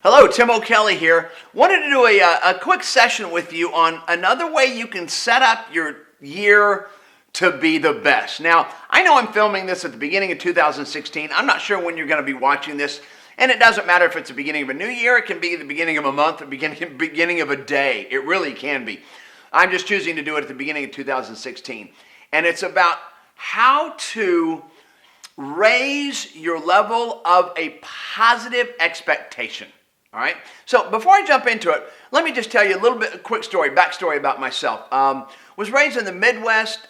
Hello, Tim O'Kelly here. Wanted to do a quick session with you on another way you can set up your year to be the best. Now, I know I'm filming this at the beginning of 2016. I'm not sure when you're going to be watching this, and it doesn't matter if it's the beginning of a new year. It can be the beginning of a month or beginning of a day. It really can be. I'm just choosing to do it at the beginning of 2016. And it's about how to raise your level of a positive expectation. All right. So before I jump into it, let me just tell you a quick backstory about myself. Was raised in the Midwest,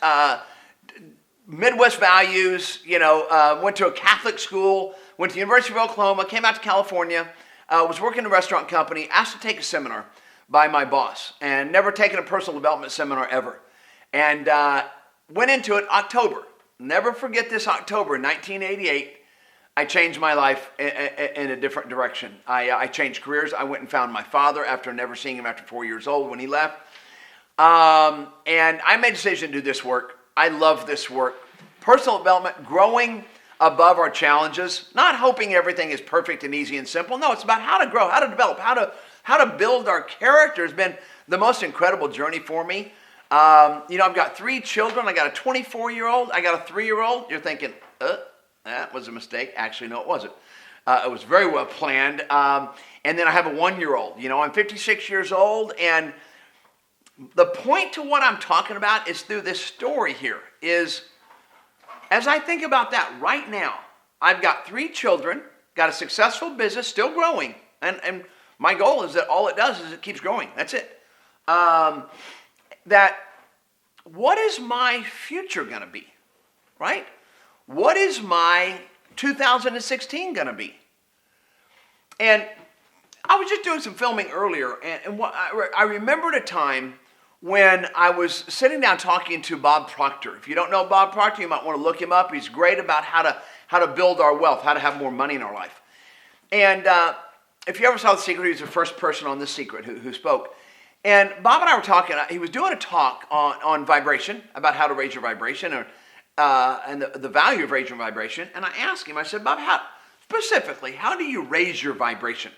Midwest values. Went to a Catholic school, went to the University of Oklahoma, came out to California, was working in a restaurant company, asked to take a seminar by my boss, and never taken a personal development seminar ever, and went into it October. Never forget this October, 1988. I changed my life in a different direction. I changed careers. I went and found my father after never seeing him after 4 years old when he left. And I made a decision to do this work. I love this work. Personal development, growing above our challenges, not hoping everything is perfect and easy and simple. No, it's about how to grow, how to develop, how to build our character has been the most incredible journey for me. I've got 3 children. I got a 24-year-old. I got a 3-year-old. You're thinking, that was a mistake. Actually, no, it wasn't. It was very well planned. And then I have a 1-year-old. I'm 56 years old. And the point to what I'm talking about is through this story here is, as I think about that right now, I've got 3 children, got a successful business, still growing. And my goal is that all it does is it keeps growing. That's it. That what is my future going to be, right? What is my 2016 going to be? And I was just doing some filming earlier, and I remembered a time when I was sitting down talking to Bob Proctor. If you don't know Bob Proctor, you might want to look him up. He's great about how to build our wealth, how to have more money in our life. And if you ever saw The Secret, he was the first person on The Secret who spoke. And Bob and I were talking. He was doing a talk on vibration, about how to raise your vibration, and the value of raising vibration. And I asked him, I said, Bob, how do you raise your vibration?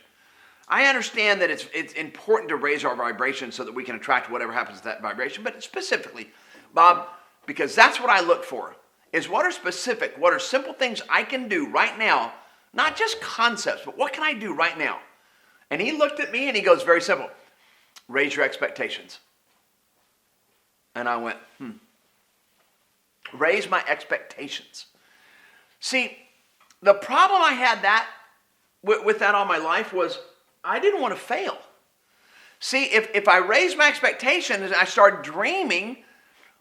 I understand that it's important to raise our vibration so that we can attract whatever happens to that vibration. But specifically, Bob, because that's what I look for, is what are simple things I can do right now, not just concepts, but what can I do right now? And he looked at me and he goes, very simple, raise your expectations. And I went, raise my expectations. See, the problem I had with that all my life was I didn't want to fail. See, if I raised my expectations and I started dreaming,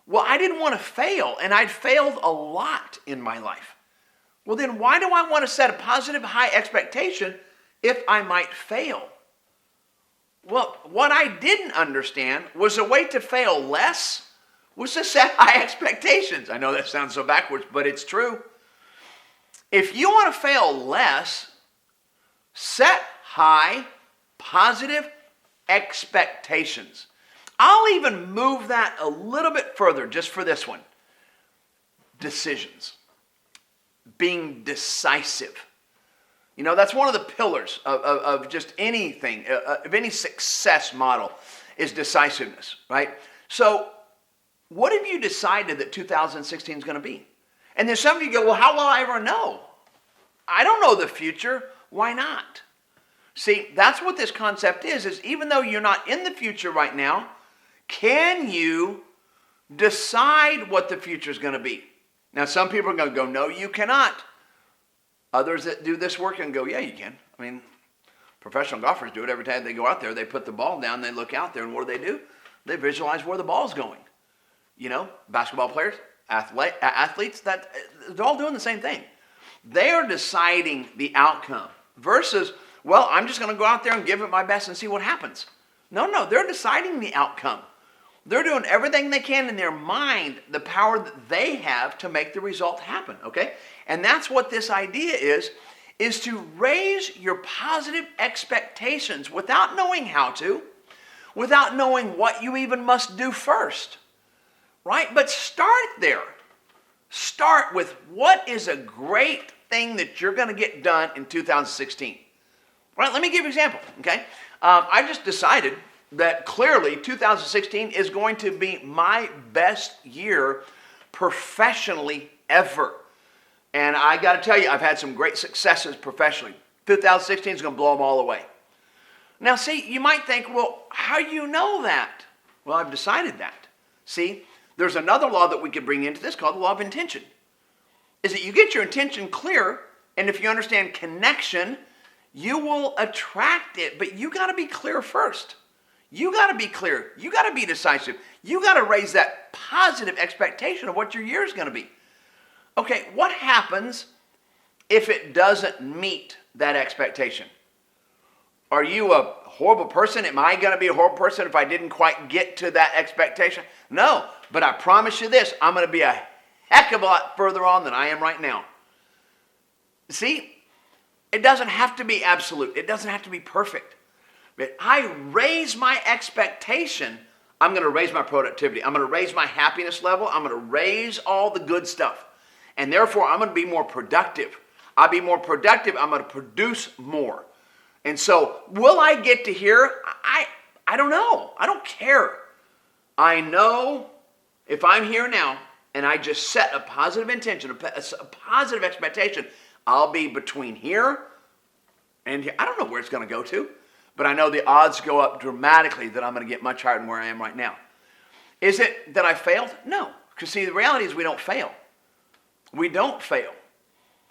well, I didn't want to fail, and I'd failed a lot in my life. Well, then why do I want to set a positive, high expectation if I might fail? Well, what I didn't understand was a way to fail less was to set high expectations. I know that sounds so backwards, but it's true. If you want to fail less, set high, positive expectations. I'll even move that a little bit further just for this one. Decisions. Being decisive. That's one of the pillars of just anything, of any success model, is decisiveness, right? So, what have you decided that 2016 is going to be? And then some of you go, well, how will I ever know? I don't know the future. Why not? See, that's what this concept is even though you're not in the future right now, can you decide what the future is going to be? Now, some people are going to go, no, you cannot. Others that do this work and go, yeah, you can. I mean, professional golfers do it every time they go out there. They put the ball down, they look out there, and what do? They visualize where the ball's going. Basketball players, athletes, they're all doing the same thing. They are deciding the outcome versus, well, I'm just going to go out there and give it my best and see what happens. No, they're deciding the outcome. They're doing everything they can in their mind, the power that they have to make the result happen, okay? And that's what this idea is to raise your positive expectations without knowing how to, without knowing what you even must do first, right? But start there. Start with what is a great thing that you're going to get done in 2016. All right, let me give you an example, okay? I just decided that clearly 2016 is going to be my best year professionally ever. And I got to tell you, I've had some great successes professionally. 2016 is going to blow them all away. Now, see, you might think, well, how do you know that? Well, I've decided that. See, there's another law that we could bring into this called the law of intention. Is that you get your intention clear, and if you understand connection, you will attract it, but you got to be clear first. You got to be clear. You got to be decisive. You got to raise that positive expectation of what your year is going to be. Okay, what happens if it doesn't meet that expectation? Are you a horrible person? Am I going to be a horrible person if I didn't quite get to that expectation? No, but I promise you this, I'm going to be a heck of a lot further on than I am right now. See, it doesn't have to be absolute. It doesn't have to be perfect. But I raise my expectation, I'm going to raise my productivity. I'm going to raise my happiness level. I'm going to raise all the good stuff. And therefore, I'm going to be more productive. I'll be more productive. I'm going to produce more. And so, will I get to here? I don't know. I don't care. I know if I'm here now and I just set a positive intention, a positive expectation, I'll be between here and here. I don't know where it's going to go to, but I know the odds go up dramatically that I'm going to get much higher than where I am right now. Is it that I failed? No. Because see, the reality is we don't fail. We don't fail.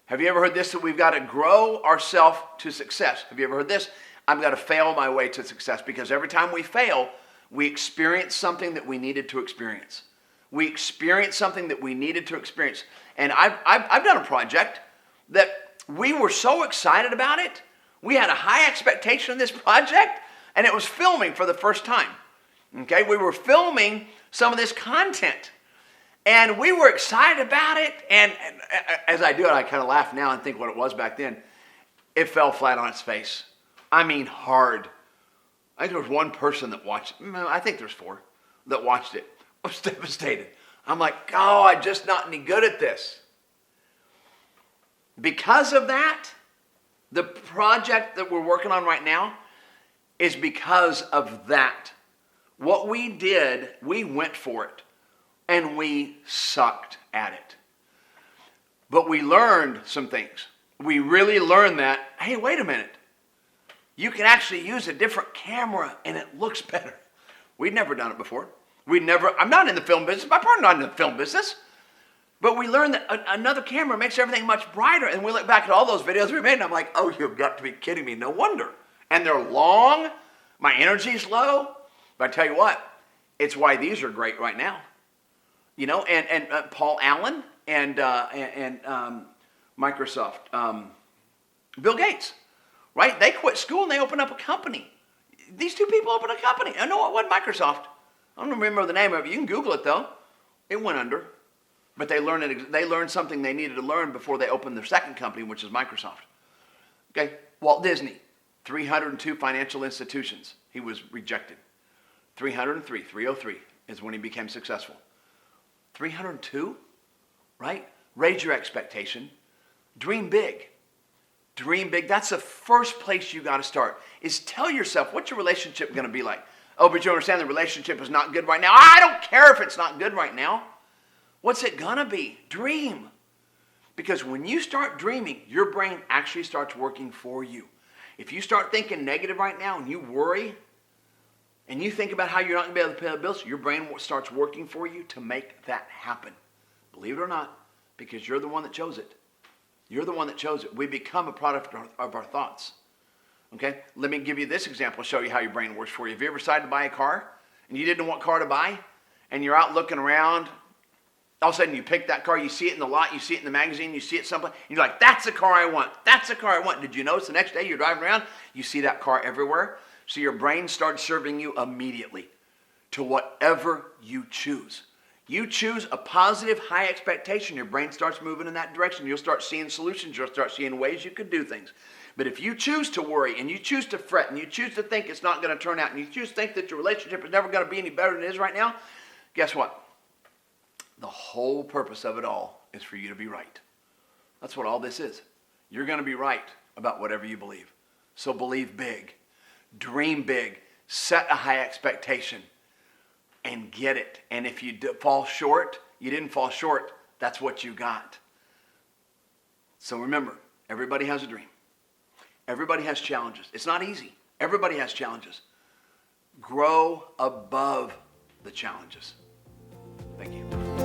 Have you ever heard this, that we've got to grow ourselves to success? Have you ever heard this? I've got to fail my way to success, because every time we fail, we experience something that we needed to experience. We experience something that we needed to experience. And I've done a project that we were so excited about it. We had a high expectation of this project, and it was filming for the first time. Okay, we were filming some of this content. And we were excited about it, and as I do it, I kind of laugh now and think what it was back then. It fell flat on its face. I mean, hard. I think there was one person that watched it. I think there's 4 that watched it. I was devastated. I'm like, oh, I'm just not any good at this. Because of that, the project that we're working on right now is because of that. What we did, we went for it. And we sucked at it. But we learned some things. We really learned that, hey, wait a minute. You can actually use a different camera and it looks better. We'd never done it before. I'm not in the film business. My partner's not in the film business. But we learned that another camera makes everything much brighter. And we look back at all those videos we made and I'm like, oh, you've got to be kidding me. No wonder. And they're long. My energy's low. But I tell you what, it's why these are great right now. You know, and Paul Allen and Microsoft, Bill Gates, right? They quit school and they opened up a company. These 2 people opened a company. I know it wasn't Microsoft. I don't remember the name of it. You can Google it though. It went under, but they learned something they needed to learn before they opened their second company, which is Microsoft. Okay, Walt Disney, 302 financial institutions. He was rejected. 303 is when he became successful. 302, right? Raise your expectation. Dream big. Dream big. That's the first place you got to start, is tell yourself, what's your relationship going to be like? Oh, but you understand the relationship is not good right now. I don't care if it's not good right now. What's it going to be? Dream. Because when you start dreaming, your brain actually starts working for you. If you start thinking negative right now and you worry, and you think about how you're not going to be able to pay the bills, your brain starts working for you to make that happen. Believe it or not, because you're the one that chose it. You're the one that chose it. We become a product of our thoughts. Okay? Let me give you this example, show you how your brain works for you. Have you ever decided to buy a car, and you didn't know what car to buy, and you're out looking around, all of a sudden you pick that car, you see it in the lot, you see it in the magazine, you see it someplace, and you're like, that's the car I want. That's the car I want. Did you notice the next day you're driving around, you see that car everywhere? So your brain starts serving you immediately to whatever you choose. You choose a positive, high expectation, your brain starts moving in that direction. You'll start seeing solutions. You'll start seeing ways you could do things. But if you choose to worry and you choose to fret and you choose to think it's not going to turn out and you choose to think that your relationship is never going to be any better than it is right now, guess what? The whole purpose of it all is for you to be right. That's what all this is. You're going to be right about whatever you believe. So believe big, dream big, set a high expectation, and get it. And if you fall short, you didn't fall short. That's what you got. So remember, everybody has a dream. Everybody has challenges. It's not easy. Everybody has challenges. Grow above the challenges. Thank you.